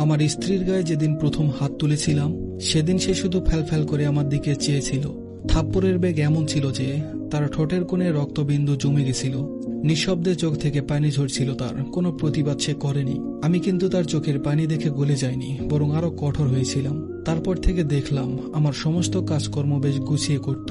আমার স্ত্রীর গায়ে যেদিন প্রথম হাত তুলেছিলাম সেদিন সে শুধু ফ্যালফ্যাল করে আমার দিকে চেয়েছিল। থাপ্পড়ের বেগ এমন ছিল যে তার ঠোঁটের কোণে রক্তবিন্দু জমে গেছিল। নিঃশব্দে চোখ থেকে পানি ঝরছিল, তার কোনো প্রতিবাদ সে করেনি। আমি কিন্তু তার চোখের পানি দেখে গলে যায়নি, বরং আরো কঠোর হয়েছিলাম। তারপর থেকে দেখলাম আমার সমস্ত কাজকর্ম বেশ গুছিয়ে করত,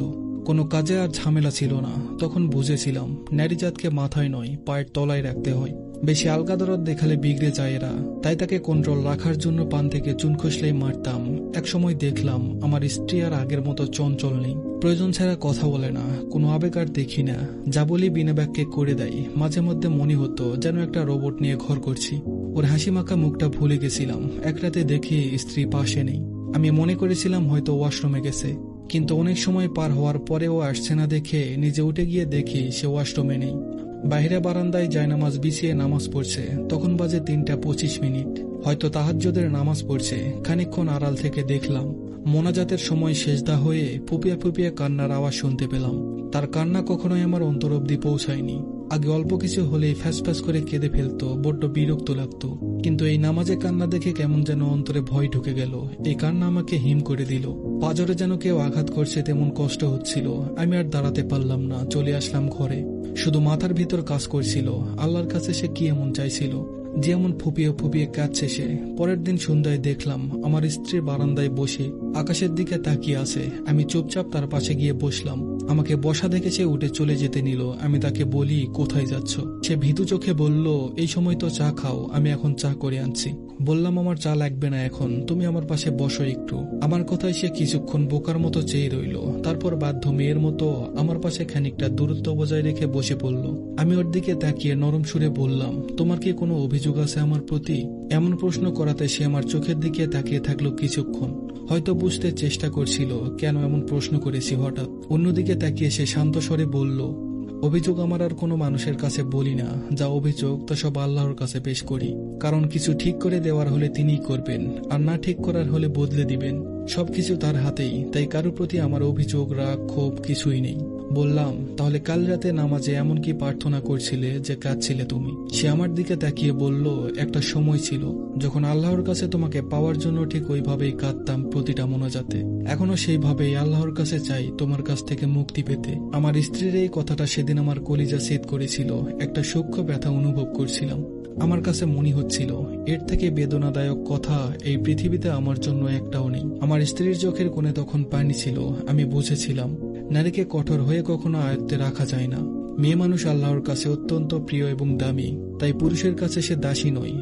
কোনো কাজে আর ঝামেলা ছিল না। তখন বুঝেছিলাম নারীজাতকে মাথায় নয় পায়ের তলায় রাখতে হয়। বেশি আলগা দরদ দেখালে বিগড়ে যায় এরা, তাই তাকে কন্ট্রোল রাখার জন্য পান থেকে চুন খসলেই মারতাম। একসময় দেখলাম আমার স্ত্রী আর আগের মতো চঞ্চল নেই, প্রয়োজন ছাড়া কথা বলে না, কোনো আবেগ আর দেখি না, যা বলি বিনা বাক্যে করে দেয়। মাঝে মধ্যে মনে হতো যেন একটা রোবট নিয়ে ঘর করছি। ওর হাসি মাখা মুখটা ভুলে গেছিলাম। এক রাতে দেখি স্ত্রী পাশে নেই। আমি মনে করেছিলাম হয়তো ওয়াশরুমে গেছে, কিন্তু অনেক সময় পার হওয়ার পরেও আসছে না দেখে নিজে উঠে গিয়ে দেখি সে ওয়াশরুমে নেই। বাইরে বারান্দায় জায়নামাজ বিছিয়ে নামাজ পড়ছে। তখন বাজে 3:25। হয়তো তাহাজ্জুদের নামাজ পড়ছে। খানিকক্ষণ আড়াল থেকে দেখলাম মোনাজাতের সময় সেজদা হয়ে ফুপিয়ে ফুপিয়ে কান্নার আওয়াজ শুনতে পেলাম। তার কান্না কখনোই আমার অন্তর অব্দি পৌঁছায়নি। আগে অল্প কিছু হলেই ফ্যাস ফ্যাস করে কেঁদে ফেলতো, বড্ড বিরক্ত লাগতো। কিন্তু এই নামাজে কান্না দেখে কেমন যেন অন্তরে ভয় ঢুকে গেল। এই কান্না আমাকে হিম করে দিল। পাজরে যেন কেউ আঘাত করছে তেমন কষ্ট হচ্ছিল। আমি আর দাঁড়াতে পারলাম না, চলে আসলাম ঘরে। শুধু মাথার ভিতর কাজ করছিল আল্লাহর কাছে সে কি এমন চাইছিল যে এমন ফুপিয়ে ফুপিয়ে কাঁদছে সে। পরের দিন সন্ধ্যায় দেখলাম আমার স্ত্রী বারান্দায় বসে আকাশের দিকে তাকিয়ে আছে। আমি চুপচাপ তার পাশে গিয়ে বসলাম। আমাকে বসা দেখে সে উঠে চলে যেতে নিল। আমি তাকে বলি, কোথায় যাচ্ছ? সে ভীতু চোখে বলল, এই সময় তো চা খাও, আমি এখন চা করে আনছি। বললাম, আমার চা লাগবে না এখন, তুমি আমার পাশে বসো একটু। আমার কথায় সে কিছুক্ষণ বোকার মতো চেয়ে রইল, তারপর বাধ্য মেয়ের মতো আমার পাশে খানিকটা দূরত্ব বজায় রেখে বসে পড়ল। আমি ওর দিকে তাকিয়ে নরম সুরে বললাম, তোমার কি কোনো অভিযোগ আছে আমার প্রতি? এমন প্রশ্ন করাতে সে আমার চোখের দিকে তাকিয়ে থাকলো কিছুক্ষণ। হয়তো বুঝতে চেষ্টা করছিল কেন এমন প্রশ্ন করেছি হঠাৎ। অন্যদিকে তাকিয়ে সে শান্ত স্বরে বলল, অভিযোগ আমার আর কোনো মানুষের কাছে বলি না। যা অভিযোগ তা সব আল্লাহর কাছে পেশ করি, কারণ কিছু ঠিক করে দেওয়ার হলে তিনিই করবেন, আর না ঠিক করার হলে বদলে দিবেন। সবকিছু তার হাতেই, তাই কারোর প্রতি আমার অভিযোগ, রাগ, ক্ষোভ কিছুই নেই। বললাম, তাহলে কাল রাতে নামাজে এমন কি প্রার্থনা করছিলে যে কাঁদছিলে তুমি? সে আমার দিকে তাকিয়ে বলল, একটা সময় ছিল যখন আল্লাহর কাছে তোমাকে পাওয়ার জন্য ঠিক ওইভাবেই কাঁদতাম প্রতিটা মোনাজাতে। এখনো সেইভাবেই আল্লাহর কাছে চাই তোমার কাছ থেকে মুক্তি পেতে। আমার স্ত্রীর এই কথাটা সেদিন আমার কলিজা ছেদ করেছিল। একটা সূক্ষ্ম ব্যথা অনুভব করছিলাম। আমার কাছে মনে হচ্ছিল এর থেকে বেদনাদায়ক কথা এই পৃথিবীতে আমার জন্য একটাও নেই। আমার স্ত্রীর চোখের কোণে তখন পানি ছিল। আমি বুঝেছিলাম নারীকে কঠোর হয়ে কখনো আয়ত্তে রাখা যায় না। মেয়ে মানুষ আল্লাহর কাছে অত্যন্ত প্রিয় এবং দামি, তাই পুরুষের কাছে সে দাসী নয়।